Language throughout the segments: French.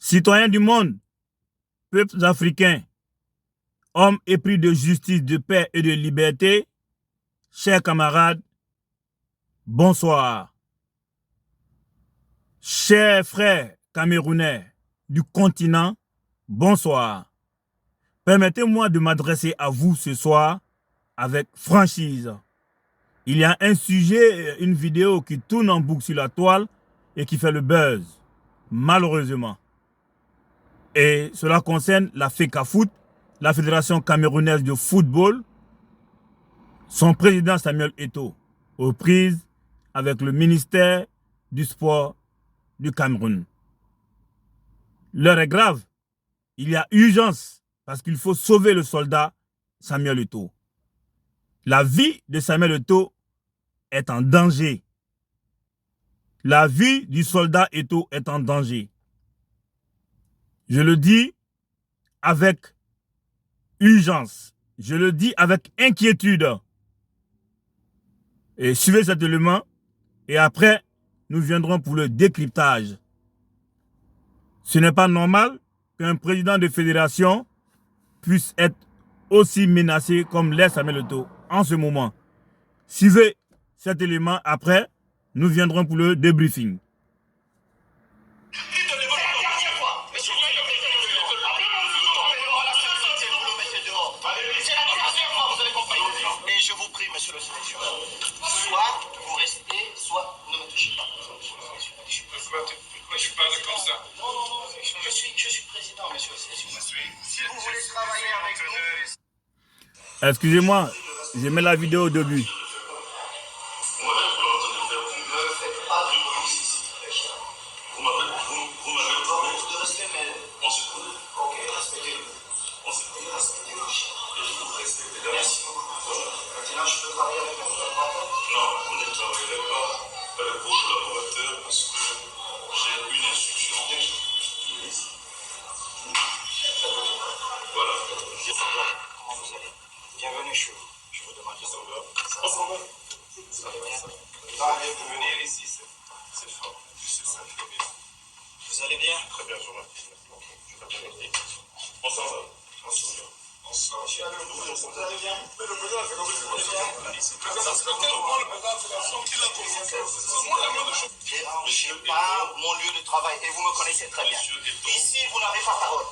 Citoyens du monde, peuples africains, hommes épris de justice, de paix et de liberté, chers camarades, bonsoir. Chers frères camerounais du continent, bonsoir. Permettez-moi de m'adresser à vous ce soir avec franchise. Il y a un sujet, une vidéo qui tourne en boucle sur la toile et qui fait le buzz, malheureusement. Et cela concerne la FECAFOOT, la Fédération camerounaise de football, son président Samuel Eto'o, aux prises avec le ministère du sport du Cameroun. L'heure est grave. Il y a urgence parce qu'il faut sauver le soldat Samuel Eto'o. La vie de Samuel Eto'o est en danger. La vie du soldat Eto'o est en danger. Je le dis avec urgence. Je le dis avec inquiétude. Et suivez cet élément et après, nous viendrons pour le décryptage. Ce n'est pas normal qu'un président de fédération puisse être aussi menacé comme l'est Samuel Eto'o en ce moment. Suivez cet élément après, nous viendrons pour le débriefing. Je vous prie, monsieur le sélectionneur, soit vous restez, soit ne me touchez pas. Pourquoi je parle comme ça? Non, je suis président, monsieur le sélectionneur. Si vous voulez travailler avec nous... Excusez-moi, j'ai mis la vidéo au début. Bienvenue chez vous. Je vous demande de savoir. Vous allez bien? Venir ici, c'est fort. Vous allez bien? Très bien, je vous remercie. On s'en va. Monsieur Alain, vous allez bien? Dérangez pas mon lieu de travail et vous me connaissez très bien. Ici, vous n'avez pas parole.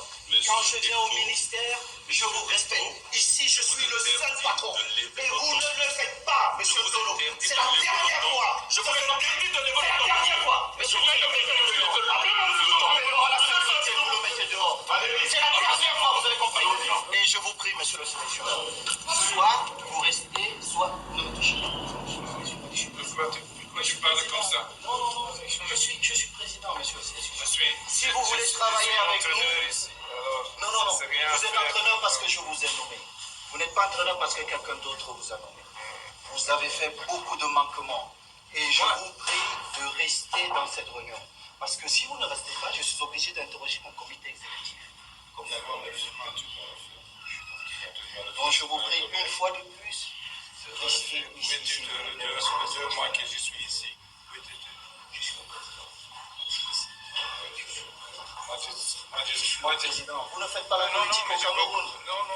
Quand je viens au ministère, je vous respecte. Ici, je suis le seul patron. Et vous ne le faites pas, monsieur Tolo. C'est la dernière fois. Je vous interdis de lever la dernière fois. Monsieur Tolo, vous le mettez dehors. C'est la dernière fois, vous avez compris. Et je vous prie, monsieur le sélectionneur, soit vous restez, soit ne me touchez pas. Pourquoi je parle comme ça? Non, je suis président, monsieur le sélectionneur. Si vous voulez Je travailler suis avec entraîneur nous... ici. Non, vous êtes entraîneur parce que je vous ai nommé. Vous n'êtes pas entraîneur parce que quelqu'un d'autre vous a nommé. Vous avez fait beaucoup de manquements. Et je vous prie de rester dans cette réunion. Parce que si vous ne restez pas, je suis obligé d'interroger mon comité exécutif. Comme d'accord, donc je vous prie une fois de plus de rester ici. Deux mois que je suis ici. Président, vous ne faites pas la politique au Cameroun.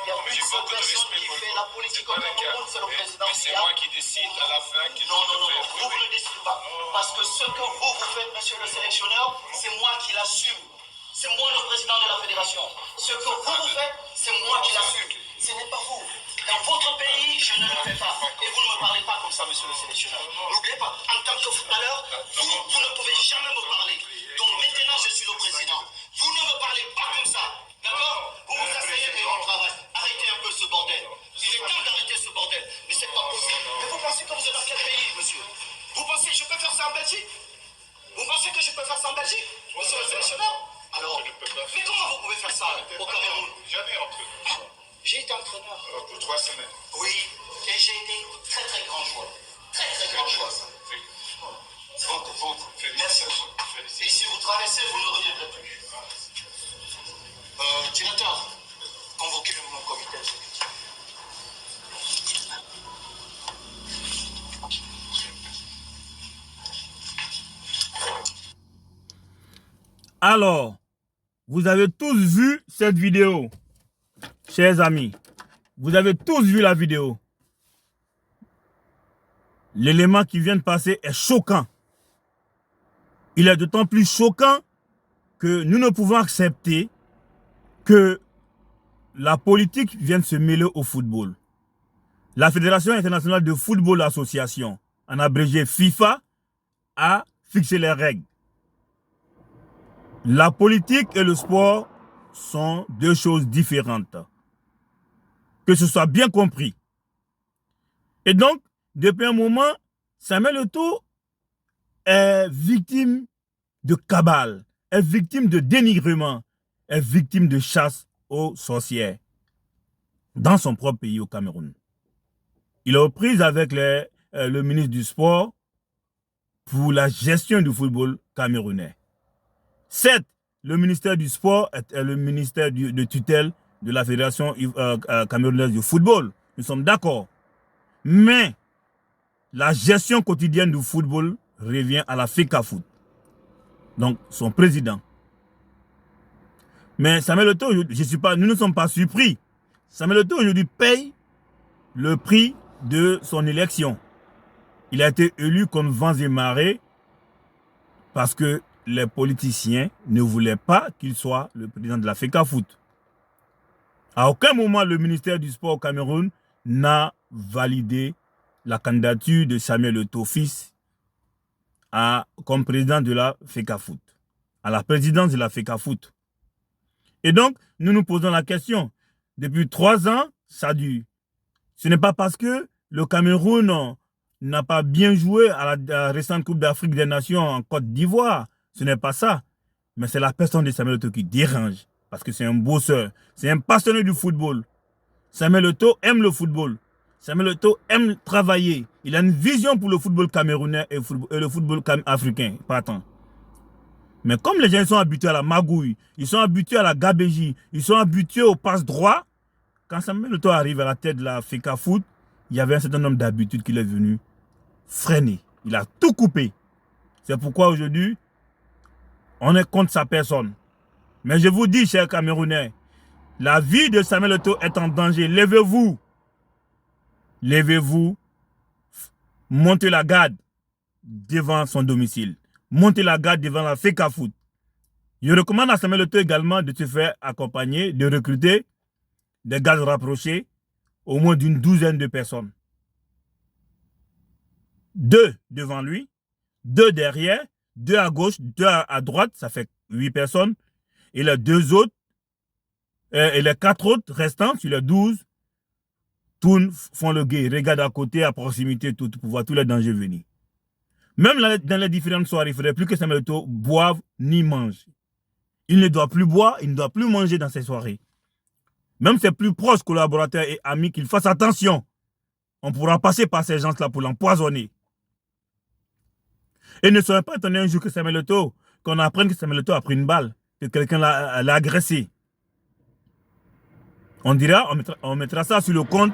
Il y a une seule personne qui fait la politique au Cameroun, c'est le président. C'est moi qui décide à la fin. Non, vous ne décidez pas. Parce que ce que vous faites, monsieur le sélectionneur, c'est moi qui l'assume. C'est moi le président de la fédération. Ce que vous faites, c'est moi qui l'assume. Ce n'est pas vous. Dans votre pays, je ne le fais pas. Et vous ne me parlez pas comme ça, monsieur le sélectionneur. N'oubliez pas, en tant que footballeur, vous ne pouvez jamais me parler. Donc maintenant, je suis le président. Vous ne me parlez pas comme ça. D'accord? J'ai été entraîneur. Pour 3 semaines. Oui, et j'ai été très très grand joueur. Très très grand joueur. Beaucoup. Merci. Et si vous traversez, vous ne reviendrez plus. Directeur, convoquez mon comité exécutif. Alors, vous avez tous vu cette vidéo, chers amis. Vous avez tous vu la vidéo. L'élément qui vient de passer est choquant. Il est d'autant plus choquant que nous ne pouvons accepter que la politique vienne se mêler au football. La Fédération internationale de football association, en abrégé FIFA, a fixé les règles. La politique et le sport sont deux choses différentes. Que ce soit bien compris. Et donc, depuis un moment, Samuel Eto'o est victime de cabale, est victime de dénigrement, est victime de chasse aux sorcières dans son propre pays, au Cameroun. Il est aux prises avec le ministre du Sport pour la gestion du football camerounais. Certes, le ministère du Sport est le ministère de tutelle de la Fédération camerounaise du football. Nous sommes d'accord. Mais la gestion quotidienne du football revient à la FECAFOOT, donc son président. Mais Samuel Eto'o, nous ne sommes pas surpris. Samuel Eto'o aujourd'hui paye le prix de son élection. Il a été élu comme vents et marées parce que les politiciens ne voulaient pas qu'il soit le président de la FECAFOOT. À aucun moment, le ministère du Sport au Cameroun n'a validé la candidature de Samuel Eto'o fils comme président de la FECAFOOT, à la présidence de la FECAFOOT. Et donc, nous nous posons la question. Depuis 3 ans, ça dure. Ce n'est pas parce que le Cameroun n'a pas bien joué à la récente Coupe d'Afrique des Nations en Côte d'Ivoire. Ce n'est pas ça. Mais c'est la personne de Samuel Eto'o qui dérange. Parce que c'est un bosseur. C'est un passionné du football. Samuel Eto'o aime le football. Samuel Eto'o aime travailler. Il a une vision pour le football camerounais et le football africain. Pas tant. Mais comme les gens sont habitués à la magouille, ils sont habitués à la gabégie, ils sont habitués au passe droit, quand Samuel Eto'o arrive à la tête de la FECAFOOT, il y avait un certain nombre d'habitudes qu'il est venu freiner. Il a tout coupé. C'est pourquoi aujourd'hui, on est contre sa personne. Mais je vous dis, chers Camerounais, la vie de Samuel Eto'o est en danger. Levez-vous. Levez-vous. Montez la garde devant son domicile. Montez la garde devant la FECAFOOT. Je recommande à Samuel Eto'o également de se faire accompagner, de recruter des gardes rapprochés, au moins d'une 12aine de personnes. 2 devant lui, 2 derrière, 2 à gauche, 2 à droite, ça fait 8 personnes. Et les 2 autres, et les 4 autres restants, sur les 12, tournent, font le guet, regardent à côté, à proximité, tout, pour voir tous les dangers venir. Même dans les différentes soirées, il ne faudrait plus que Samuel Eto'o boive ni mange. Il ne doit plus boire, il ne doit plus manger dans ces soirées. Même ses plus proches collaborateurs et amis, qu'ils fassent attention. On pourra passer par ces gens-là pour l'empoisonner. Et ne serait pas étonné un jour que Samuel Eto'o, qu'on apprenne que Samuel Eto'o a pris une balle, que quelqu'un l'a agressé. On mettra ça sur le compte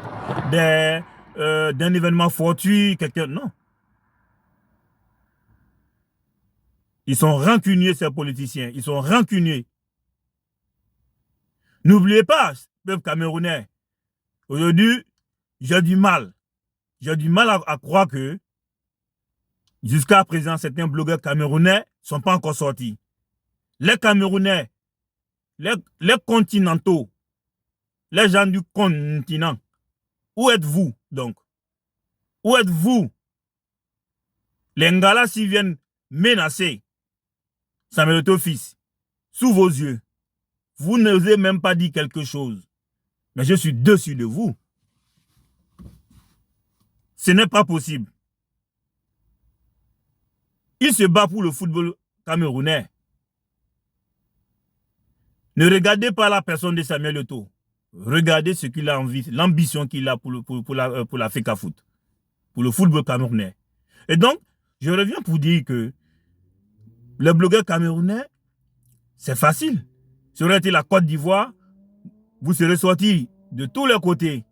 d'un événement fortuit, quelqu'un. Non. Ils sont rancuniers, ces politiciens. Ils sont rancuniers. N'oubliez pas, peuple camerounais, aujourd'hui, j'ai du mal. J'ai du mal à croire que jusqu'à présent, certains blogueurs camerounais ne sont pas encore sortis. Les Camerounais, les continentaux, les gens du continent, où êtes-vous donc? Où êtes-vous? Les Ngala s'y viennent menacer Samuel Eto'o fils, sous vos yeux. Vous n'osez même pas dire quelque chose. Mais je suis dessus de vous. Ce n'est pas possible. Il se bat pour le football camerounais. Ne regardez pas la personne de Samuel Eto'o. Regardez ce qu'il a envie, l'ambition qu'il a pour la FECAFOOT, pour le football camerounais. Et donc, je reviens pour dire que les blogueurs camerounais, c'est facile. Ça aurait été la Côte d'Ivoire, vous serez sortis de tous les côtés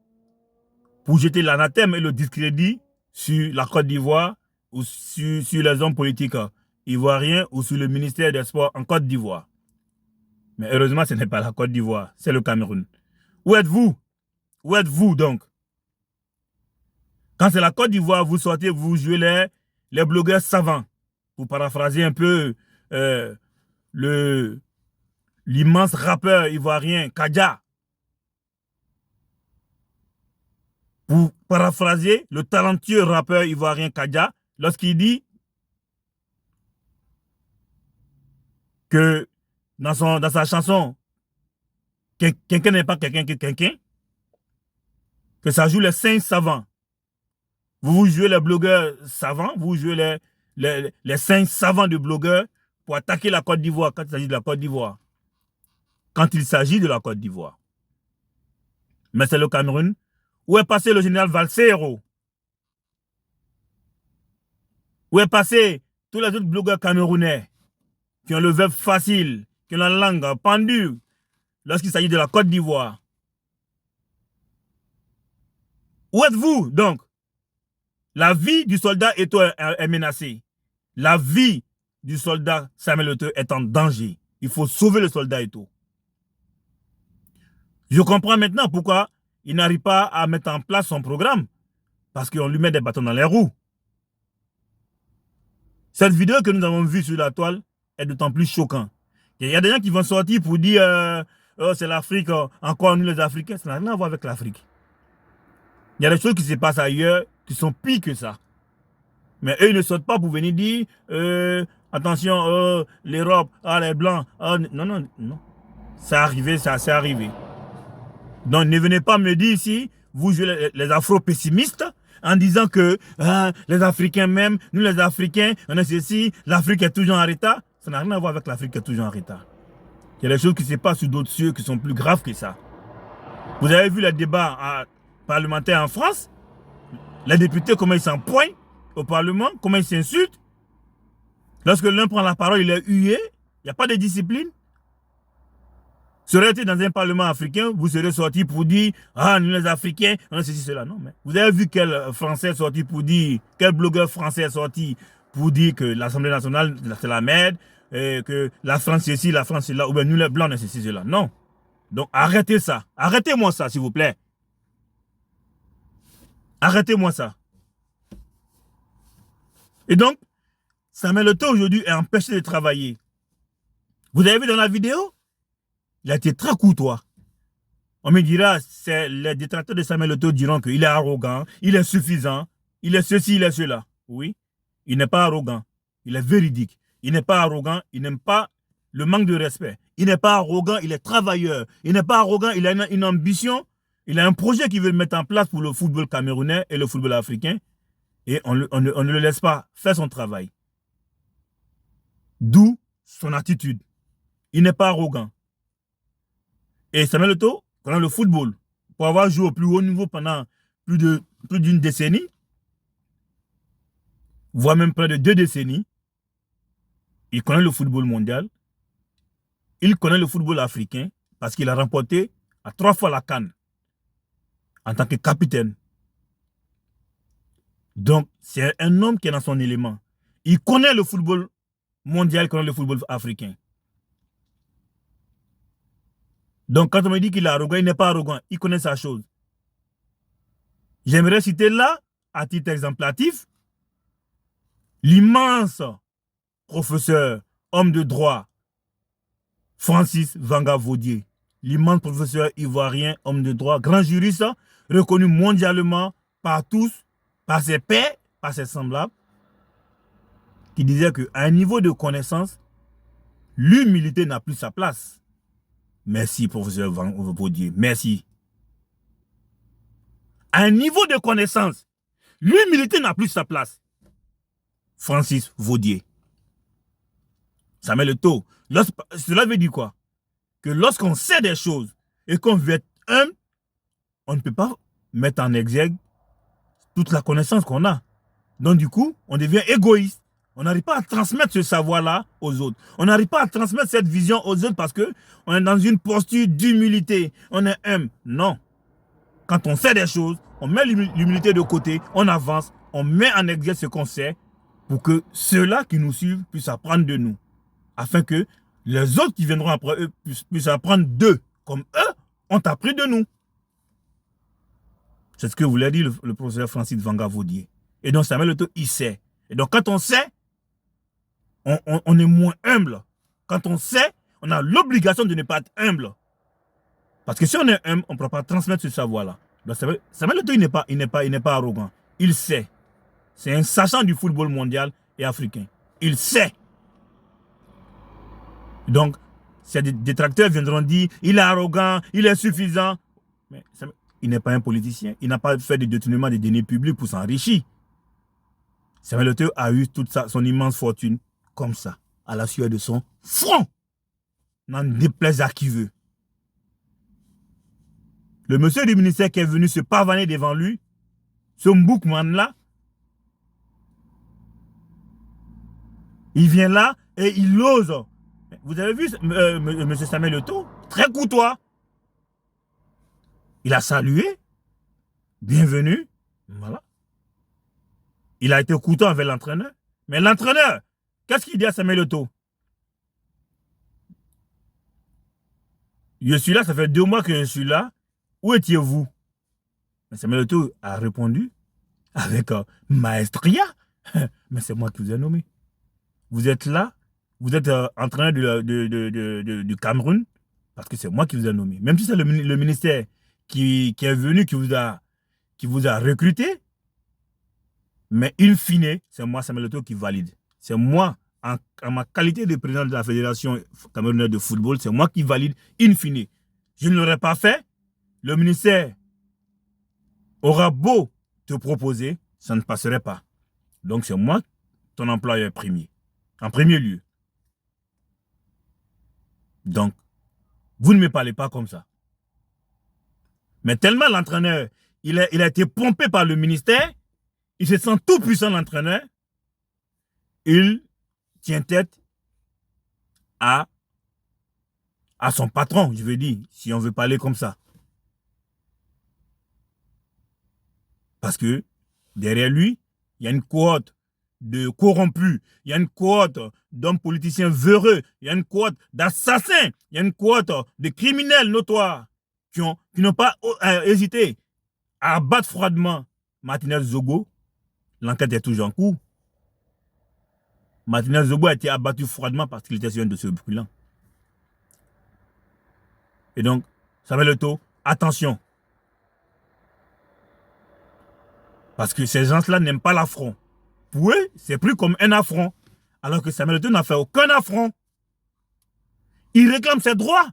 pour jeter l'anathème et le discrédit sur la Côte d'Ivoire ou sur les hommes politiques ivoiriens ou sur le ministère des Sports en Côte d'Ivoire. Mais heureusement, ce n'est pas la Côte d'Ivoire, c'est le Cameroun. Où êtes-vous? Où êtes-vous donc? Quand c'est la Côte d'Ivoire, vous sortez, vous jouez les blogueurs savants. Pour paraphraser un peu l'immense rappeur ivoirien Kadja. Pour paraphraser le talentueux rappeur ivoirien Kadja, lorsqu'il dit que dans sa chanson, quelqu'un n'est pas quelqu'un que quelqu'un, que ça joue les singes savants. Vous jouez les blogueurs savants, vous jouez les singes savants de blogueurs pour attaquer la Côte d'Ivoire quand il s'agit de la Côte d'Ivoire. Quand il s'agit de la Côte d'Ivoire. Mais c'est le Cameroun. Où est passé le général Valsero? Où est passé tous les autres blogueurs camerounais qui ont le verbe facile, qui ont la langue pendue lorsqu'il s'agit de la Côte d'Ivoire? Où êtes-vous donc? La vie du soldat Eto'o est menacée. La vie du soldat Samuel Eto'o est en danger. Il faut sauver le soldat Eto'o. Je comprends maintenant pourquoi il n'arrive pas à mettre en place son programme. Parce qu'on lui met des bâtons dans les roues. Cette vidéo que nous avons vue sur la toile est d'autant plus choquante. Il y a des gens qui vont sortir pour dire oh, c'est l'Afrique, encore nous les Africains. Ça n'a rien à voir avec l'Afrique. Il y a des choses qui se passent ailleurs qui sont pires que ça. Mais eux, ils ne sortent pas pour venir dire attention, l'Europe, les Blancs. Non, non, non. C'est arrivé, ça, c'est arrivé. Donc, ne venez pas me dire ici, vous jouez les afro-pessimistes, en disant que les Africains même, nous les Africains, on est ceci, l'Afrique est toujours en retard. Ça n'a rien à voir avec l'Afrique qui est toujours en retard. Il y a des choses qui se passent sur d'autres cieux qui sont plus graves que ça. Vous avez vu les débats parlementaires en France? Les députés, comment ils s'empoignent au Parlement, comment ils s'insultent. Lorsque l'un prend la parole, il est hué. Il n'y a pas de discipline. Ça aurait été dans un parlement africain, vous serez sortis pour dire nous les Africains, on a ceci, cela. Non, mais vous avez vu quel Français est sorti pour dire, quel blogueur français est sorti pour dire que l'Assemblée nationale, c'est la merde, et que la France c'est ci, la France c'est là, ou bien nous les Blancs, on a ceci, cela. Non. Donc arrêtez ça. Arrêtez-moi ça, s'il vous plaît. Arrêtez-moi ça. Et donc, Samuel Eto'o aujourd'hui est empêché de travailler. Vous avez vu dans la vidéo? Il a été très courtois. On me dira, les détracteurs de Samuel Eto'o diront qu'il est arrogant, il est suffisant, il est ceci, il est cela. Oui, il n'est pas arrogant, il est véridique. Il n'est pas arrogant, il n'aime pas le manque de respect. Il n'est pas arrogant, il est travailleur. Il n'est pas arrogant, il a une ambition, il a un projet qu'il veut mettre en place pour le football camerounais et le football africain. Et on ne le laisse pas faire son travail. D'où son attitude. Il n'est pas arrogant. Et Samuel Eto'o, pendant le football, pour avoir joué au plus haut niveau pendant plus d'une décennie, voire même près de 2 décennies, il connaît le football mondial, il connaît le football africain, parce qu'il a remporté à 3 fois la CAN en tant que capitaine. Donc, c'est un homme qui est dans son élément. Il connaît le football mondial, il connaît le football africain. Donc, quand on me dit qu'il est arrogant, il n'est pas arrogant. Il connaît sa chose. J'aimerais citer là, à titre exemplatif, l'immense professeur, homme de droit, Francis Vanга-Vaudier. L'immense professeur ivoirien, homme de droit, grand juriste, reconnu mondialement par tous, par ses pairs, par ses semblables, qui disait qu'à un niveau de connaissance, l'humilité n'a plus sa place. Merci, professeur Vaudier. Merci. À un niveau de connaissance, l'humilité n'a plus sa place. Francis Vaudier. Samuel Eto'o. Cela veut dire quoi? Que lorsqu'on sait des choses et qu'on veut être humble, on ne peut pas mettre en exergue toute la connaissance qu'on a. Donc du coup, on devient égoïste. On n'arrive pas à transmettre ce savoir-là aux autres. On n'arrive pas à transmettre cette vision aux autres parce qu'on est dans une posture d'humilité. On est humble. Non. Quand on sait des choses, on met l'humilité de côté, on avance, on met en exergue ce qu'on sait pour que ceux-là qui nous suivent puissent apprendre de nous. Afin que les autres qui viendront après eux puissent apprendre d'eux, comme eux ont appris de nous. C'est ce que voulait dire le professeur Francis Vanга-Vaudier. Et donc Samuel Eto'o, il sait. Et donc quand on sait, on est moins humble. Quand on sait, on a l'obligation de ne pas être humble. Parce que si on est humble, on ne pourra pas transmettre ce savoir-là. Samuel Eto'o, il n'est pas arrogant. Il sait. C'est un sachant du football mondial et africain. Il sait. Donc, ces détracteurs viendront dire, il est arrogant, il est suffisant. Mais il n'est pas un politicien. Il n'a pas fait de détournement des deniers publics pour s'enrichir. Samuel Eto'o a eu toute son immense fortune comme ça, à la sueur de son front. N'en déplaise à qui veut. Le monsieur du ministère qui est venu se pavaner devant lui, ce Mboukman-là, il vient là et il ose. Vous avez vu M. Samuel Eto'o, très courtois. Il a salué. Bienvenue. Voilà. Il a été courtois avec l'entraîneur. Mais l'entraîneur, qu'est-ce qu'il dit à Samuel Eto'o? Je suis là, ça fait 2 mois que je suis là. Où étiez-vous? Samuel Eto'o a répondu avec maestria. Mais c'est moi qui vous ai nommé. Vous êtes là, vous êtes entraîneur du Cameroun, parce que c'est moi qui vous ai nommé. Même si c'est le ministère qui est venu, qui vous a recruté, mais in fine, c'est moi, Samuel Eto'o, qui valide. C'est moi, en ma qualité de président de la Fédération camerounaise de football, c'est moi qui valide in fine. Je ne l'aurais pas fait. Le ministère aura beau te proposer, ça ne passerait pas. Donc c'est moi, ton employeur premier. En premier lieu. Donc, vous ne me parlez pas comme ça. Mais tellement l'entraîneur, il a été pompé par le ministère, il se sent tout puissant l'entraîneur, il tient tête à son patron, je veux dire, si on veut parler comme ça. Parce que derrière lui, il y a une cohorte de corrompus, il y a une cohorte d'hommes politiciens véreux, il y a une cohorte d'assassins, il y a une cohorte de criminels notoires qui n'ont pas hésité à abattre froidement Martinez Zogo. L'enquête est toujours en cours. Martinez Zogo a été abattu froidement parce qu'il était sur un dossier brûlant. Et donc, Samuel Eto'o, attention. Parce que ces gens-là n'aiment pas l'affront. Pour eux, c'est pris comme un affront. Alors que Samuel Eto'o n'a fait aucun affront. Il réclame ses droits.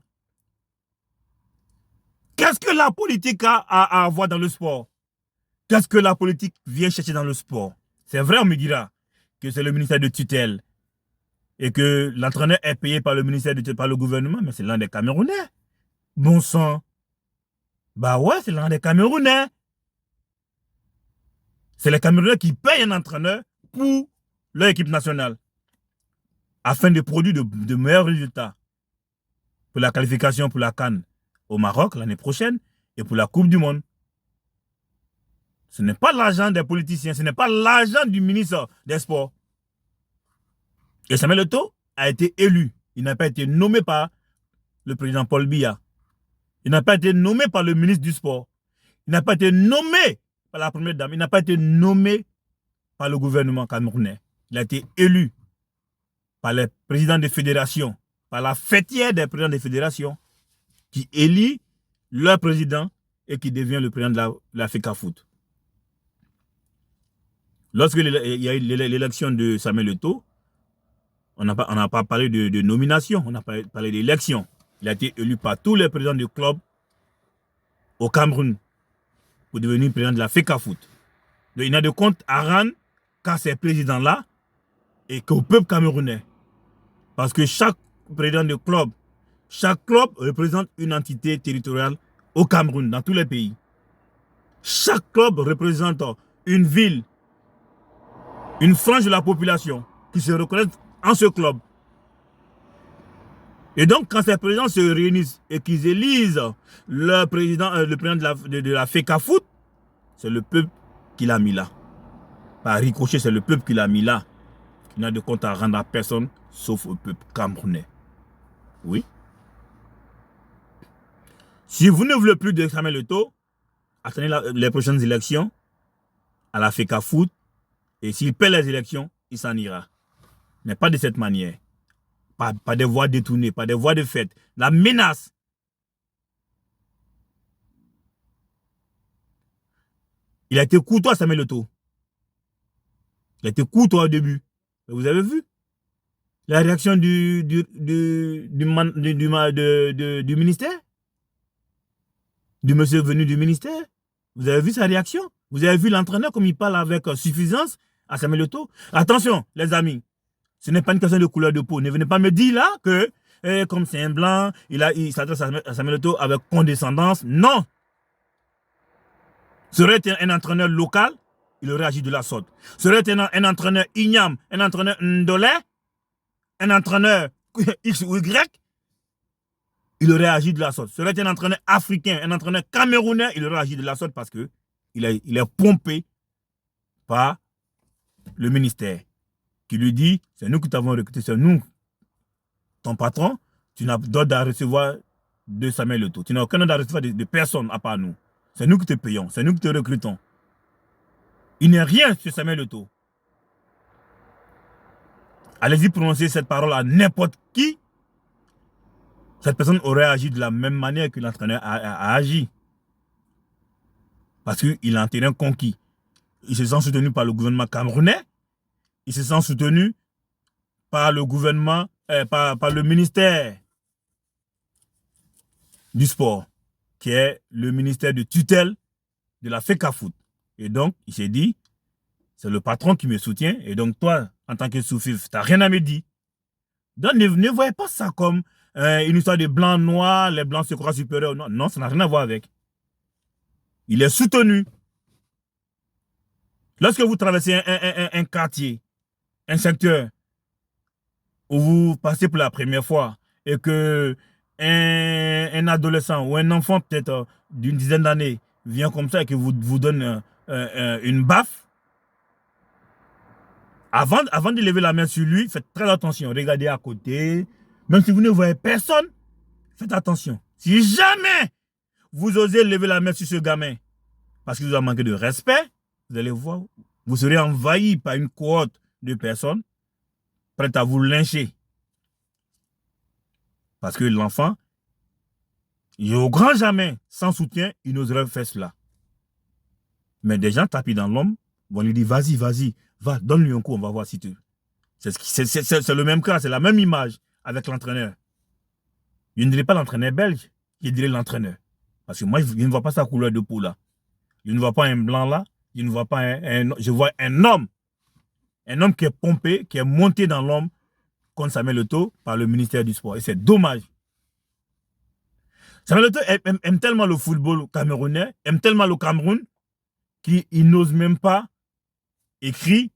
Qu'est-ce que la politique a à avoir dans le sport? Qu'est-ce que la politique vient chercher dans le sport? C'est vrai, on me dira que c'est le ministère de tutelle et que l'entraîneur est payé par le ministère par le gouvernement, mais c'est l'un des Camerounais. Bon sang. Bah ouais, c'est l'un des Camerounais. C'est les Camerounais qui payent un entraîneur pour leur équipe nationale afin de produire de meilleurs résultats pour la qualification pour la CAN au Maroc l'année prochaine et pour la Coupe du Monde. Ce n'est pas l'argent des politiciens, ce n'est pas l'argent du ministre des Sports. Et Samuel Eto'o a été élu. Il n'a pas été nommé par le président Paul Biya. Il n'a pas été nommé par le ministre du Sport. Il n'a pas été nommé par la première dame. Il n'a pas été nommé par le gouvernement camerounais. Il a été élu par les présidents des fédérations, par la fêtière des présidents des fédérations, qui élit leur président et qui devient le président de la FECAFOOT. Lorsque il y a eu l'élection de Samuel Eto'o, on n'a pas parlé de nomination, on a parlé d'élection. Il a été élu par tous les présidents du club au Cameroun pour devenir président de la FECAFOOT. Donc il n'a de compte à rendre qu'à ces présidents-là et qu'au peuple camerounais. Parce que chaque président de club, chaque club représente une entité territoriale au Cameroun, dans tous les pays. Chaque club représente une ville, une frange de la population qui se reconnaît en ce club. Et donc, quand ces présidents se réunissent et qu'ils élisent le président de la FECAFOOT, c'est le peuple qui l'a mis là. Par ricochet, c'est le peuple qui l'a mis là. Il n'a de compte à rendre à personne, sauf au peuple camerounais. Oui. Si vous ne voulez plus de Samuel Eto'o, attendez les prochaines élections à la FECAFOOT. Et s'il perd les élections, il s'en ira. Mais pas de cette manière. Pas des voies détournées, pas des voies de fait. La menace. Il a été courtois, Samuel Eto'o. Il a été courtois au début. Mais vous avez vu la réaction du ministère? Du monsieur venu du ministère? Vous avez vu sa réaction? Vous avez vu l'entraîneur comme il parle avec suffisance à Samuel Eto'o? Attention, les amis. Ce n'est pas une question de couleur de peau. Ne venez pas me dire là que, comme c'est un blanc, il s'adresse à Samuel Eto'o avec condescendance. Non. Serait un entraîneur local, il aurait agi de la sorte. Serait un entraîneur igname, un entraîneur ndolé, un entraîneur X ou Y, il aurait agi de la sorte. Serait un entraîneur africain, un entraîneur camerounais, il aurait agi de la sorte parce que il est pompé par le ministère qui lui dit, c'est nous qui t'avons recruté, c'est nous, ton patron, tu n'as d'ordre à recevoir de Samuel Eto'o. Tu n'as aucun ordre à recevoir de personne à part nous. C'est nous qui te payons, c'est nous qui te recrutons. Il n'est rien sur Samuel Eto'o. Allez-y prononcer cette parole à n'importe qui. Cette personne aurait agi de la même manière que l'entraîneur a agi. Parce qu'il a un terrain conquis. Il se sent soutenu par le gouvernement camerounais. Il se sent soutenu par le gouvernement, par le ministère du sport, qui est le ministère de tutelle de la FECAFOOT. Et donc, il s'est dit, c'est le patron qui me soutient. Et donc, toi, en tant que sous-fif, tu n'as rien à me dire. Donc, ne voyez pas ça comme une histoire de blanc-noir, les blancs se croient supérieurs. Non, non, ça n'a rien à voir avec. Il est soutenu. Lorsque vous traversez un quartier, un secteur, où vous passez pour la première fois, et que un adolescent ou un enfant peut-être d'une dizaine d'années vient comme ça et que vous donne une baffe, avant de lever la main sur lui, faites très attention. Regardez à côté. Même si vous ne voyez personne, faites attention. Si jamais vous osez lever la main sur ce gamin parce qu'il vous a manqué de respect, vous allez voir, vous serez envahi par une cohorte de personnes prêtes à vous lyncher. Parce que l'enfant, au grand jamais, sans soutien, il n'oserait faire cela. Mais des gens tapis dans l'homme vont lui dire, vas-y, vas-y, va, donne-lui un coup, on va voir si tu... C'est le même cas, c'est la même image avec l'entraîneur. Je ne dirais pas l'entraîneur belge, je dirais l'entraîneur. Parce que moi, je ne vois pas sa couleur de peau là. Je ne vois pas un blanc là, je ne vois pas je vois un homme qui est pompé, qui est monté dans l'homme contre Samuel Eto'o par le ministère du Sport. Et c'est dommage. Samuel Eto'o aime tellement le football camerounais, aime tellement le Cameroun, qu'il n'ose même pas écrire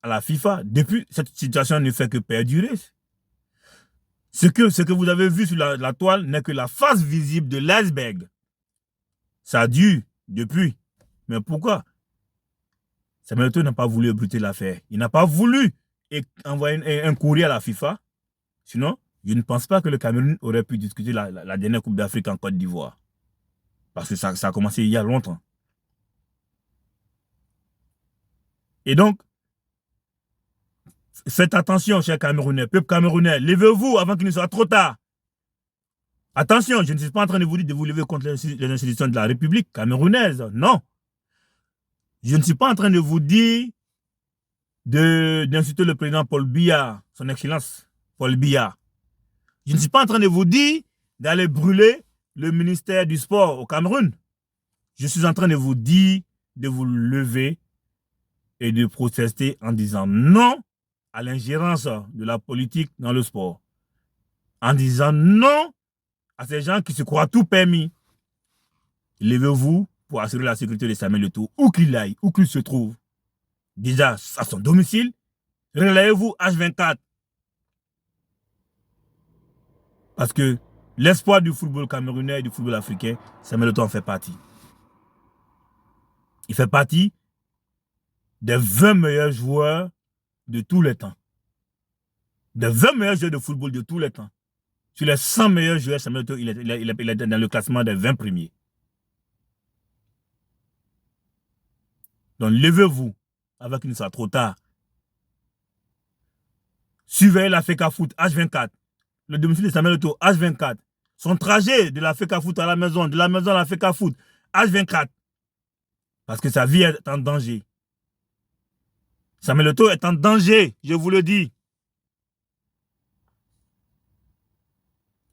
à la FIFA. Depuis, cette situation ne fait que perdurer. Ce que vous avez vu sur la toile n'est que la face visible de l'iceberg. Ça dure depuis. Mais pourquoi? Samuel Eto'o n'a pas voulu ébruiter l'affaire. Il n'a pas voulu envoyer un courrier à la FIFA. Sinon, je ne pense pas que le Cameroun aurait pu discuter la dernière Coupe d'Afrique en Côte d'Ivoire. Parce que ça a commencé il y a longtemps. Et donc, faites attention, chers Camerounais, peuple camerounais, levez-vous avant qu'il ne soit trop tard. Attention, je ne suis pas en train de vous dire de vous lever contre les institutions de la République camerounaise, non. Je ne suis pas en train de vous dire d'insulter le président Paul Biya, son excellence Paul Biya. Je ne suis pas en train de vous dire d'aller brûler le ministère du Sport au Cameroun. Je suis en train de vous dire de vous lever et de protester en disant non à l'ingérence de la politique dans le sport. En disant non à ces gens qui se croient tout permis. Levez-vous pour assurer la sécurité de Samuel Eto'o, où qu'il aille, où qu'il se trouve. Déjà à son domicile, relayez-vous H24. Parce que l'espoir du football camerounais et du football africain, Samuel Eto'o en fait partie. Il fait partie des 20 meilleurs joueurs de tous les temps. Des 20 meilleurs joueurs de football de tous les temps. Sur les 100 meilleurs joueurs, Samuel Eto'o, il est dans le classement des 20 premiers. Donc, levez-vous avant qu'il ne soit trop tard. Surveillez la FECA Foot H24. Le domicile de Samuel Eto'o H24. Son trajet de la FECA Foot à la maison, de la maison à la FECA Foot H24. Parce que sa vie est en danger. Samuel Eto'o est en danger, je vous le dis.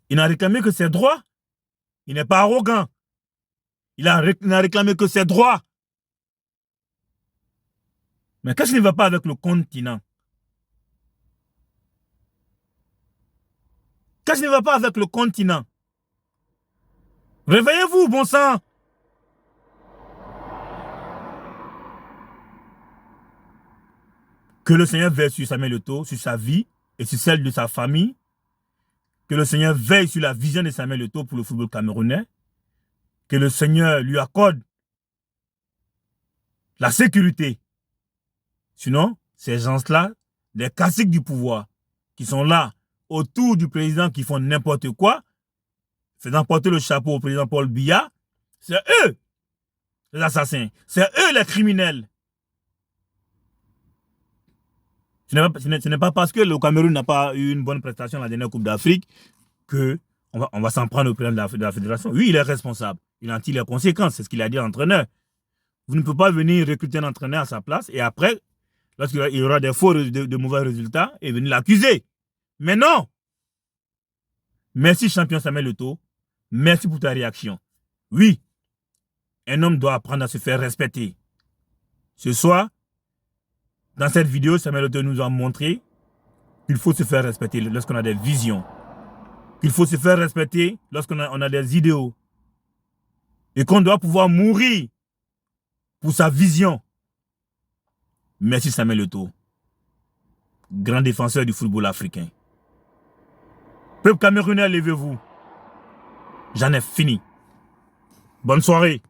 Il n'a réclamé que ses droits. Il n'est pas arrogant. Il n'a réclamé que ses droits. Mais qu'est-ce qui ne va pas avec le continent? Qu'est-ce qui ne va pas avec le continent? Réveillez-vous, bon sang! Que le Seigneur veille sur Samuel Eto'o, sur sa vie et sur celle de sa famille. Que le Seigneur veille sur la vision de Samuel Eto'o pour le football camerounais. Que le Seigneur lui accorde la sécurité. Sinon, ces gens-là, des caciques du pouvoir, qui sont là, autour du président, qui font n'importe quoi, faisant porter le chapeau au président Paul Biya, c'est eux, les assassins. C'est eux, les criminels. Ce n'est pas parce que le Cameroun n'a pas eu une bonne prestation à la dernière Coupe d'Afrique qu'on va s'en prendre au président de la fédération. Oui, il est responsable. Il en tire les conséquences. C'est ce qu'il a dit à l'entraîneur. Vous ne pouvez pas venir recruter un entraîneur à sa place et après, lorsqu'il y aura des faux, de mauvais résultats, et venir l'accuser. Mais non! Merci, champion Samuel Eto'o. Merci pour ta réaction. Oui, un homme doit apprendre à se faire respecter. Ce soir, dans cette vidéo, Samuel Eto'o nous a montré qu'il faut se faire respecter lorsqu'on a des visions. Qu'il faut se faire respecter lorsqu'on a des idéaux. Et qu'on doit pouvoir mourir pour sa vision. Merci Samuel Eto'o, grand défenseur du football africain. Peuple camerounais, levez-vous. J'en ai fini. Bonne soirée.